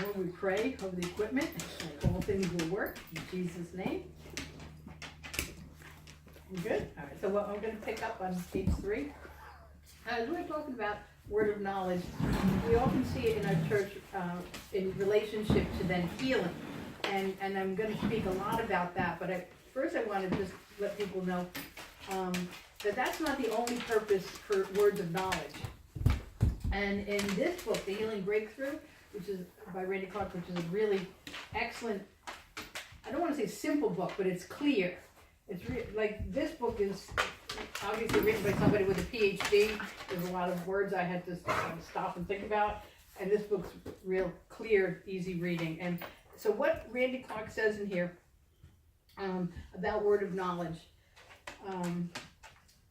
Lord, we pray over the equipment, like all things will work, in Jesus' name. You good? All right, so what I'm gonna pick up on page 3. As we're talking about word of knowledge, we often see it in our church in relationship to then healing. And I'm gonna speak a lot about that, but first I wanna just let people know that that's not the only purpose for words of knowledge. And in this book, The Healing Breakthrough, which is by Randy Clark, which is a really excellent, I don't want to say simple book, but it's clear. It's like this book is obviously written by somebody with a PhD. There's a lot of words I had to stop and think about, and this book's real clear, easy reading. And so what Randy Clark says in here about word of knowledge,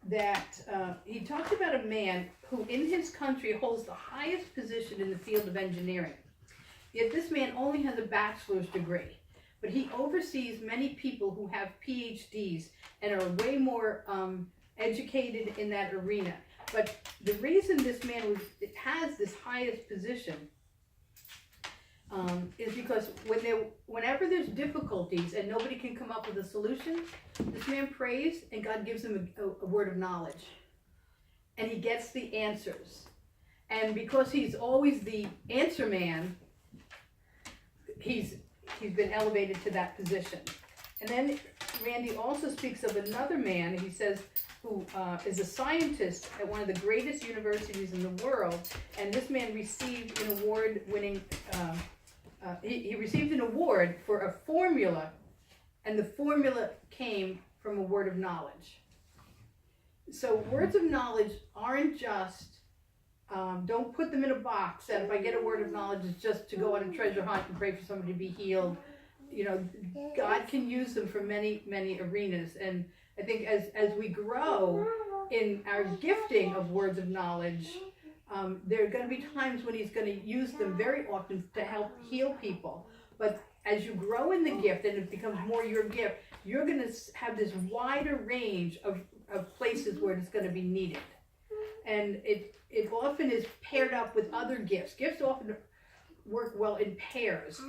that he talks about a man who in his country holds the highest position in the field of engineering. Yet this man only has a bachelor's degree, but he oversees many people who have PhDs and are way more educated in that arena. But the reason this man has this highest position is because whenever there's difficulties and nobody can come up with a solution, this man prays and God gives him a word of knowledge. And he gets the answers. And because he's always the answer man, he's been elevated to that position. And then Randy also speaks of another man, he says, who is a scientist at one of the greatest universities in the world. And this man received an award-winning he received an award for a formula, and the formula came from a word of knowledge. So words of knowledge aren't just, don't put them in a box that if I get a word of knowledge, it's just to go on a treasure hunt and pray for somebody to be healed. You know, God can use them for many, many arenas. And I think as we grow in our gifting of words of knowledge, there are going to be times when he's going to use them very often to help heal people. But as you grow in the gift and it becomes more your gift, you're going to have this wider range of places where it's going to be needed. And it often is paired up with other gifts. Gifts often work well in pairs.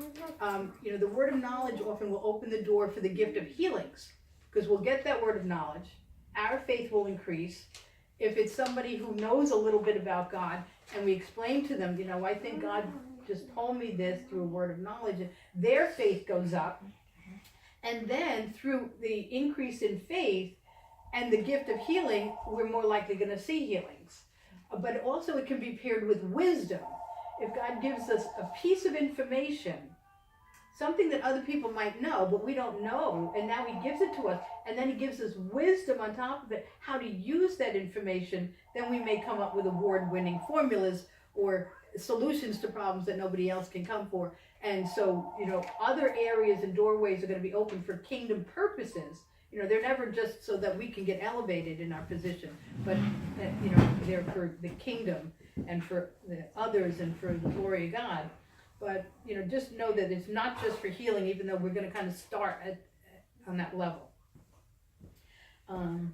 You know, the word of knowledge often will open the door for the gift of healings, because we'll get that word of knowledge. Our faith will increase. If it's somebody who knows a little bit about God and we explain to them, you know, I think God just told me this through a word of knowledge, and their faith goes up. And then through the increase in faith and the gift of healing, we're more likely going to see healings. But also it can be paired with wisdom. If God gives us a piece of information, something that other people might know, but we don't know, and now he gives it to us, and then he gives us wisdom on top of it, how to use that information, then we may come up with award-winning formulas or solutions to problems that nobody else can come for. And so, you know, other areas and doorways are going to be open for kingdom purposes. You know, they're never just so that we can get elevated in our position, but, you know, they're for the kingdom and for the others and for the glory of God. But, you know, just know that it's not just for healing, even though we're going to kind of start on that level. And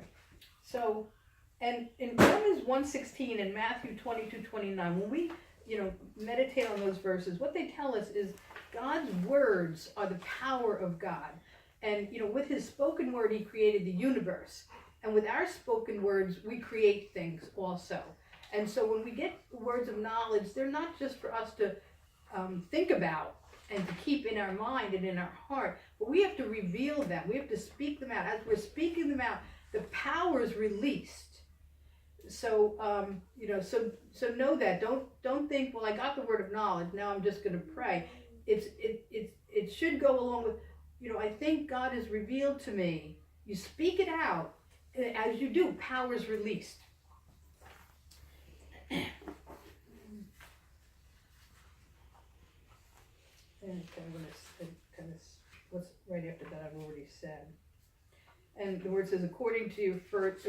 in Romans 1:16 and Matthew 22:29, when we, you know, meditate on those verses, what they tell us is God's words are the power of God. And, you know, with his spoken word, he created the universe. And with our spoken words, we create things also. And so when we get words of knowledge, they're not just for us to think about and to keep in our mind and in our heart, but we have to reveal them. We have to speak them out. As we're speaking them out, the power is released. So you know, so know that. Don't think, well, I got the word of knowledge, now I'm just going to pray. It should go along with, you know, I think God has revealed to me. You speak it out, and as you do, power is released. And what's right after that I've already said. And the word says, according to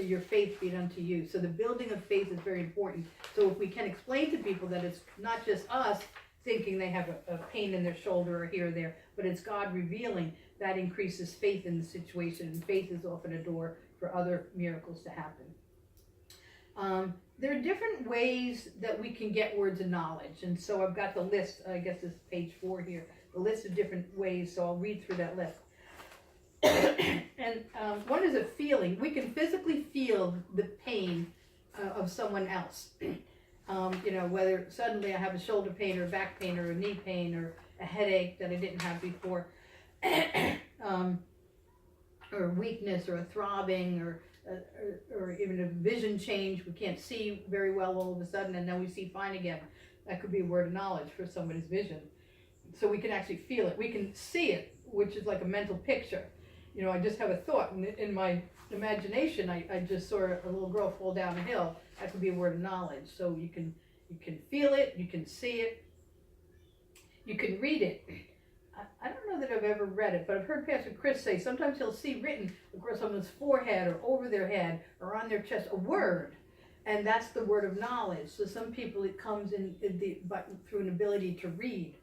your faith be it unto you. So the building of faith is very important. So if we can explain to people that it's not just us thinking they have a pain in their shoulder or here or there, but it's God revealing, that increases faith in the situation. And faith is often a door for other miracles to happen. there are different ways that we can get words of knowledge. And so I've got the list, I guess this is page 4 here, the list of different ways, so I'll read through that list. And one is a feeling. We can physically feel the pain of someone else. You know, whether suddenly I have a shoulder pain or a back pain or a knee pain or a headache that I didn't have before, or weakness or a throbbing or even a vision change. We can't see very well all of a sudden and then we see fine again. That could be a word of knowledge for somebody's vision. So we can actually feel it. We can see it, which is like a mental picture. You know, I just have a thought in my imagination. I just saw a little girl fall down a hill. That could be a word of knowledge. So you can feel it, you can see it, you can read it. I don't know that I've ever read it, but I've heard Pastor Chris say sometimes he'll see written across someone's forehead or over their head or on their chest a word, and that's the word of knowledge. So some people it comes through an ability to read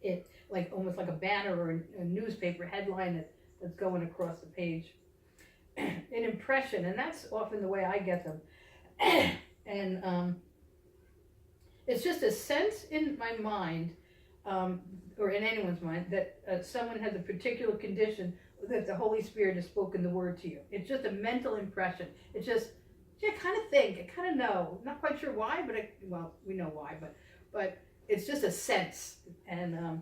it, like almost like a banner or a newspaper headline that's going across the page. An impression, and that's often the way I get them. And it's just a sense in my mind, or in anyone's mind, that someone has a particular condition, that the Holy Spirit has spoken the word to you. It's just a mental impression. It's just, I kind of think, I kind of know. Not quite sure why, but well, we know why, but it's just a sense. And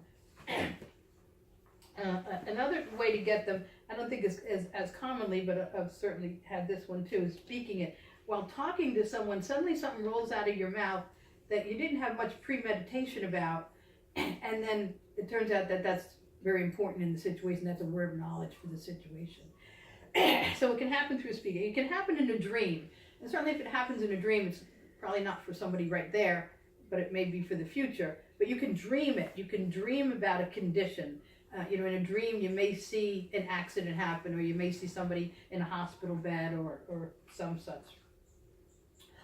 another way to get them, I don't think is as commonly, but I've certainly had this one too, is speaking it. While talking to someone, suddenly something rolls out of your mouth that you didn't have much premeditation about, and then it turns out that that's very important in the situation. That's a word of knowledge for the situation. So it can happen through speaking. It can happen in a dream. And certainly if it happens in a dream, it's probably not for somebody right there, but it may be for the future. But you can dream it. You can dream about a condition. You know, in a dream, you may see an accident happen, or you may see somebody in a hospital bed or some such.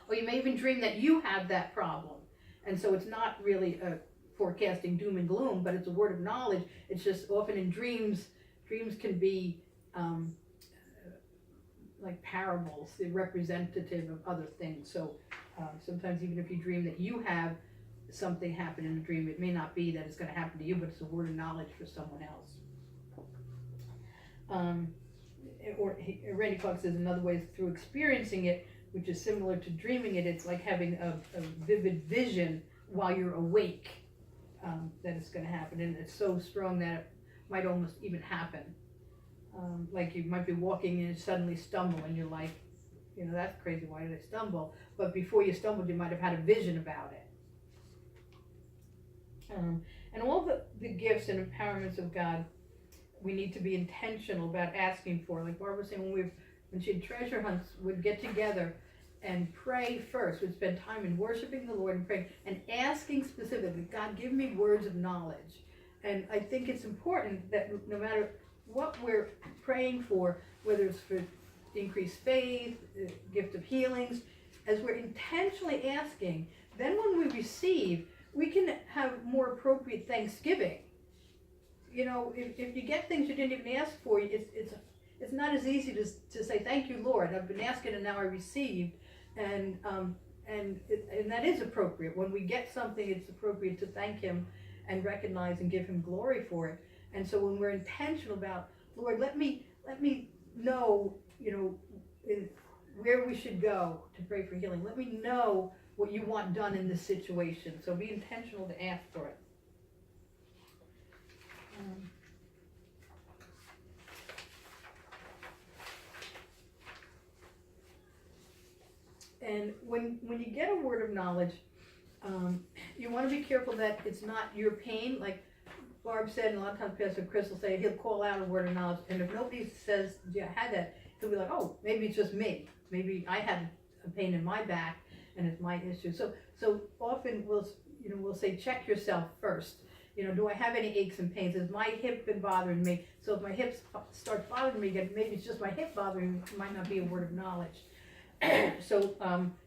Or you may even dream that you have that problem. And so it's not really forecasting doom and gloom, but it's a word of knowledge. It's just often in dreams can be like parables. They're representative of other things. So sometimes even if you dream that you have something happen in a dream, it may not be that it's going to happen to you, but it's a word of knowledge for someone else. Or Randy Clark says another way is through experiencing it, which is similar to dreaming it. It's like having a vivid vision while you're awake, that it's going to happen, and it's so strong that it might almost even happen. Like you might be walking and suddenly stumble, and you're like, you know, that's crazy. Why did I stumble? But before you stumbled, you might have had a vision about it. And all the gifts and empowerments of God, we need to be intentional about asking for. Like Barbara was saying, when she had treasure hunts, would get together and pray first. We'd spend time in worshiping the Lord and praying and asking specifically, God, give me words of knowledge. And I think it's important that no matter what we're praying for, whether it's for increased faith, gift of healings, as we're intentionally asking, then when we receive, we can have more appropriate thanksgiving. You know, if you get things you didn't even ask for, it's not as easy to say, thank you, Lord, I've been asking and now I received. And that is appropriate. When we get something, it's appropriate to thank Him and recognize and give Him glory for it. And so when we're intentional about, Lord, let me know, you know, where we should go to pray for healing. Let me know what you want done in this situation. So be intentional to ask for it. And when you get a word of knowledge, you want to be careful that it's not your pain. Like Barb said, and a lot of times Pastor Chris will say, he'll call out a word of knowledge. And if nobody says, yeah, I had that, he'll be like, oh, maybe it's just me. Maybe I had a pain in my back and it's my issue. So often we'll say, check yourself first. You know, do I have any aches and pains? Has my hip been bothering me? So if my hip starts bothering me again, maybe it's just my hip bothering me. It might not be a word of knowledge. So,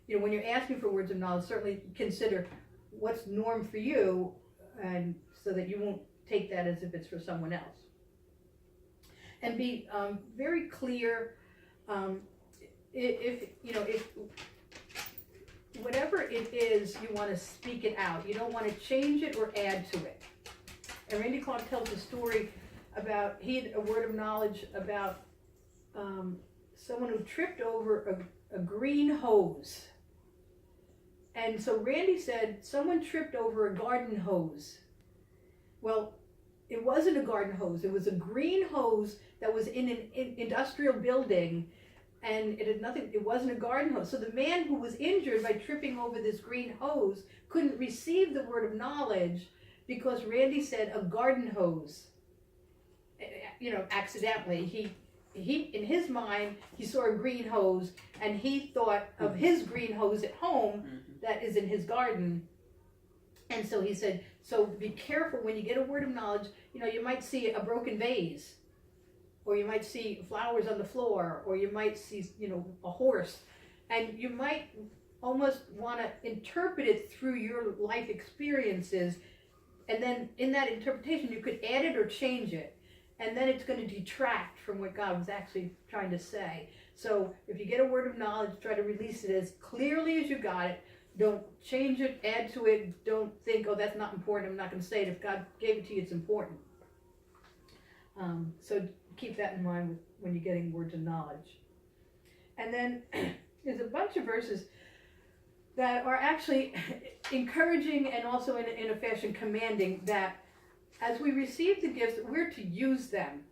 you know, when you're asking for words of knowledge, certainly consider what's norm for you, and so that you won't take that as if it's for someone else. And be very clear. If whatever it is, you want to speak it out. You don't want to change it or add to it. And Randy Clark tells a story about, he had a word of knowledge about someone who tripped over a green hose. And so Randy said, someone tripped over a garden hose. Well, it wasn't a garden hose. It was a green hose that was in an industrial building, and it wasn't a garden hose. So the man who was injured by tripping over this green hose couldn't receive the word of knowledge because Randy said a garden hose. Accidentally. He in his mind, he saw a green hose, and he thought of his green hose at home that is in his garden. And so he said, so be careful when you get a word of knowledge. You might see a broken vase, or you might see flowers on the floor, or you might see, a horse, and you might almost want to interpret it through your life experiences, and then in that interpretation you could add it or change it, and then it's going to detract from what God was actually trying to say. So if you get a word of knowledge, try to release it as clearly as you got it. Don't change it, add to it. Don't think, oh, that's not important, I'm not going to say it. If God gave it to you, it's important. So keep that in mind when you're getting words of knowledge. And then there's a bunch of verses that are actually encouraging and also in a fashion commanding that as we receive the gifts, we're to use them.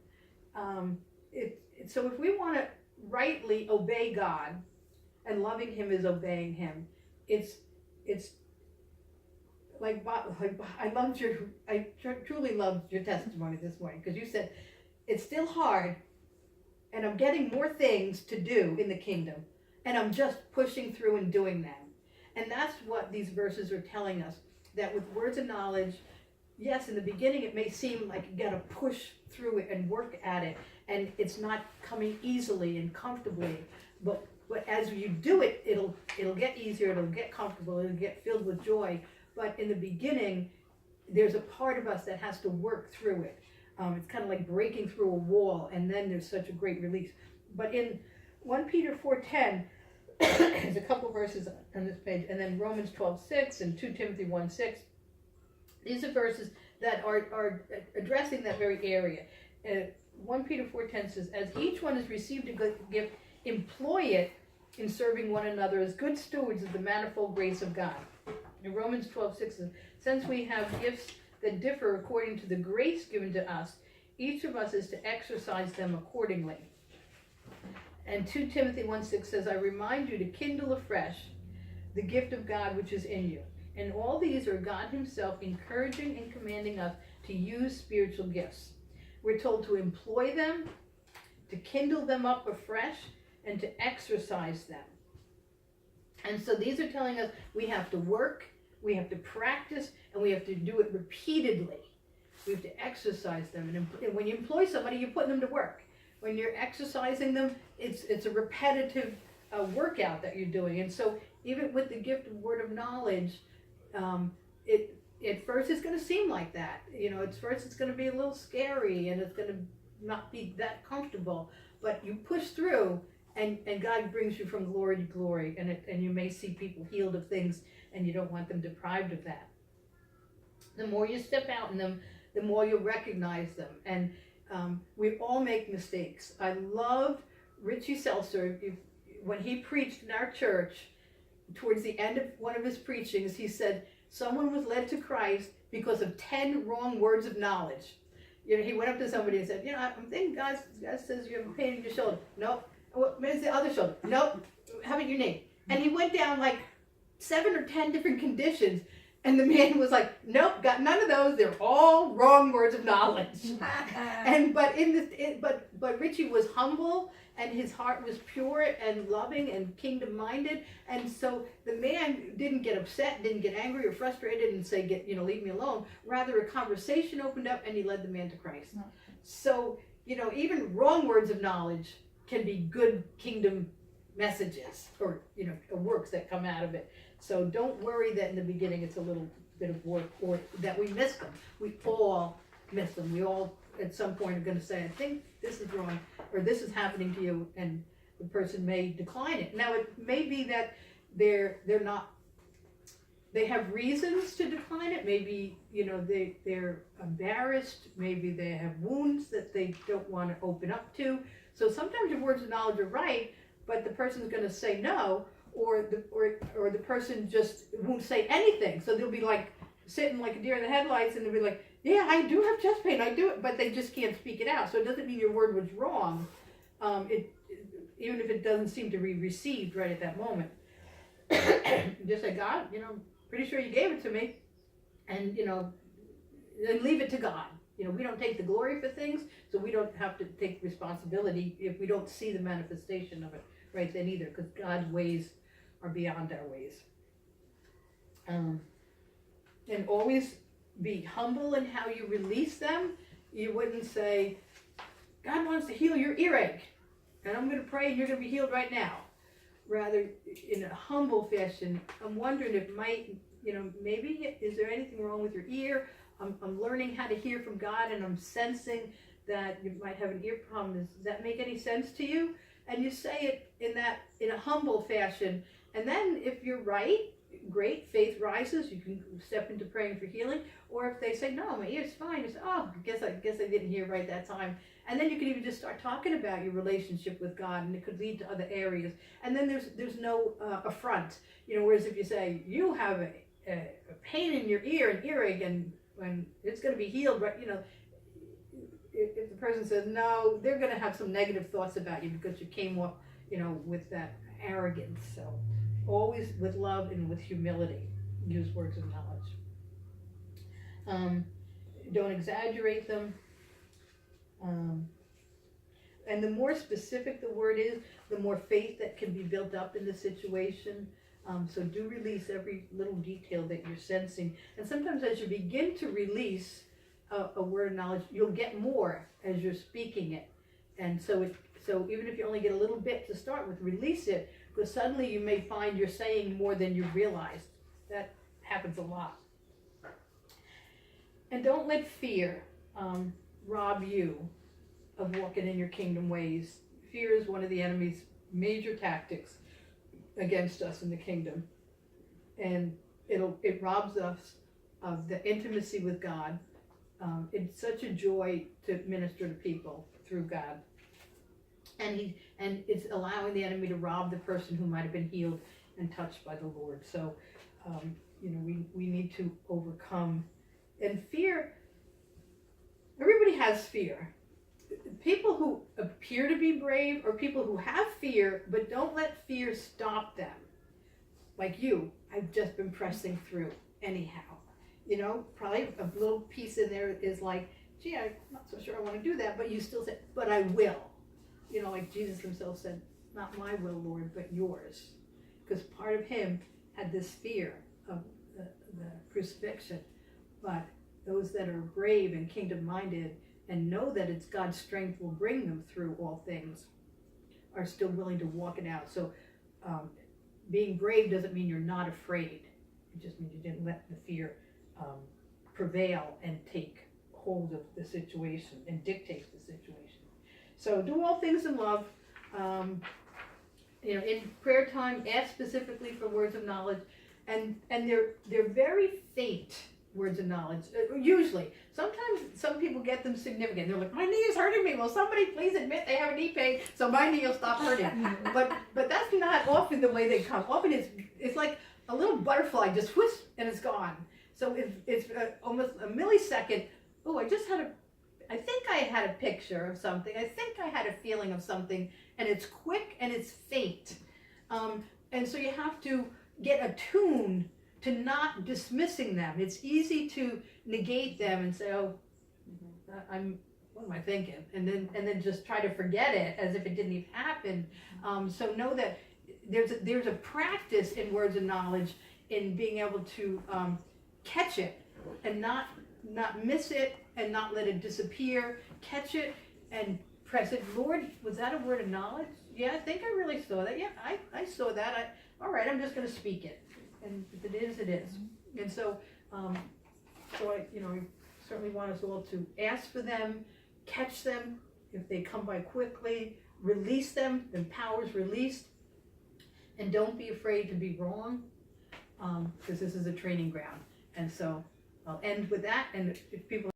So if we want to rightly obey God, and loving Him is obeying Him, it's like I truly loved your testimony this morning, because you said it's still hard, and I'm getting more things to do in the kingdom, and I'm just pushing through and doing them. And that's what these verses are telling us, that with words of knowledge, yes, in the beginning it may seem like you gotta push through it and work at it, and it's not coming easily and comfortably, but as you do it, it'll get easier, it'll get comfortable, it'll get filled with joy. But in the beginning, there's a part of us that has to work through it. It's kind of like breaking through a wall, and then there's such a great release. But in 1 Peter 4:10, there's a couple verses on this page, and then Romans 12:6 and 2 Timothy 1:6. These are verses that are addressing that very area. 1 Peter 4:10 says, as each one has received a good gift, employ it in serving one another as good stewards of the manifold grace of God. In Romans 12:6 says, since we have gifts that differ according to the grace given to us, each of us is to exercise them accordingly. And 2 Timothy 1:6 says, I remind you to kindle afresh the gift of God which is in you. And all these are God Himself encouraging and commanding us to use spiritual gifts. We're told to employ them, to kindle them up afresh, and to exercise them. And so these are telling us we have to work, we have to practice, and we have to do it repeatedly. We have to exercise them. And when you employ somebody, you're putting them to work. When you're exercising them, it's a repetitive workout that you're doing. And so even with the gift of word of knowledge, at first it's going to seem like that. At first it's going to be a little scary, and it's going to not be that comfortable. But you push through, and God brings you from glory to glory, and you may see people healed of things, and you don't want them deprived of that. The more you step out in them, the more you'll recognize them. And we all make mistakes. I love Richie Seltzer. When he preached in our church, towards the end of one of his preachings, he said, someone was led to Christ because of 10 wrong words of knowledge. He went up to somebody and said, I'm thinking God says you have a pain in your shoulder. Nope. Where's the other shoulder? Nope. How about your knee? And he went down like 7 or 10 different conditions, and the man was like, nope, got none of those. They're all wrong words of knowledge. But Richie was humble, and his heart was pure and loving and kingdom-minded, and so the man didn't get upset, didn't get angry or frustrated and say, leave me alone. Rather, a conversation opened up, and he led the man to Christ. So, even wrong words of knowledge can be good kingdom messages, or works that come out of it. So don't worry that in the beginning it's a little bit of work, or that we miss them. We all miss them. We all at some point are going to say, I think this is wrong, or this is happening to you, and the person may decline it. Now it may be that they're not, they have reasons to decline it. Maybe, they're embarrassed. Maybe they have wounds that they don't want to open up to. So sometimes your words of knowledge are right, but the person's going to say no, or the person just won't say anything. So they'll be like sitting like a deer in the headlights, and they'll be like, yeah, I do have chest pain, I do it, but they just can't speak it out. So it doesn't mean your word was wrong, even if it doesn't seem to be received right at that moment. Just say, God, pretty sure you gave it to me, and then leave it to God. We don't take the glory for things, so we don't have to take responsibility if we don't see the manifestation of it right then either, because God's ways are beyond our ways. And always be humble in how you release them. You wouldn't say, God wants to heal your earache, and I'm going to pray and you're going to be healed right now. Rather, in a humble fashion, I'm wondering if maybe is there anything wrong with your ear? I'm learning how to hear from God, and I'm sensing that you might have an ear problem. Does that make any sense to you? And you say it in a humble fashion. And then if you're right, great, faith rises. You can step into praying for healing. Or if they say, no, my ear's fine, you say, oh, I guess I didn't hear right that time. And then you can even just start talking about your relationship with God, and it could lead to other areas. And then there's no affront. Whereas if you say you have a pain in your ear, an earache, and when it's going to be healed, right? If the person says no, they're going to have some negative thoughts about you because you came up, with that arrogance. So always with love and with humility, use words of knowledge. Don't exaggerate them. And the more specific the word is, the more faith that can be built up in the situation. So do release every little detail that you're sensing. And sometimes as you begin to release a word of knowledge, you'll get more as you're speaking it. And so even if you only get a little bit to start with, release it, because suddenly you may find you're saying more than you realized. That happens a lot. And don't let fear rob you of walking in your kingdom ways. Fear is one of the enemy's major tactics against us in the kingdom, and it robs us of the intimacy with God. It's such a joy to minister to people through God, and it's allowing the enemy to rob the person who might have been healed and touched by the Lord. So we need to overcome. And fear, everybody has fear. People who appear to be brave, or people who have fear but don't let fear stop them. Like you, I've just been pressing through anyhow. Probably a little piece in there is like, gee, I'm not so sure I want to do that, but you still say, but I will. Like Jesus himself said, not my will, Lord, but yours. Because part of him had this fear of the crucifixion. But those that are brave and kingdom-minded and know that it's God's strength will bring them through all things are still willing to walk it out. So being brave doesn't mean you're not afraid. It just means you didn't let the fear prevail and take hold of the situation and dictate the situation. So do all things in love. In prayer time, ask specifically for words of knowledge, and they're very faint words of knowledge. Usually, sometimes some people get them significant. They're like, my knee is hurting me. Will somebody please admit they have a knee pain so my knee will stop hurting? but that's not often the way they come. Often it's like a little butterfly just whoosh and it's gone. So it's almost a millisecond. Oh, I think I had a picture of something. I think I had a feeling of something, and it's quick and it's faint. And so you have to get attuned to not dismissing them. It's easy to negate them and say, oh, what am I thinking? And then just try to forget it as if it didn't even happen. So know that there's a practice in words of knowledge in being able to catch it and not miss it and not let it disappear. Catch it and press it. Lord, was that a word of knowledge? Yeah, I think I really saw that. Yeah, I saw that. All right, I'm just going to speak it. And if it is, it is. And so, I certainly want us all to ask for them, catch them if they come by quickly, release them, then power's released, And don't be afraid to be wrong, because this is a training ground. And so I'll end with that, and if people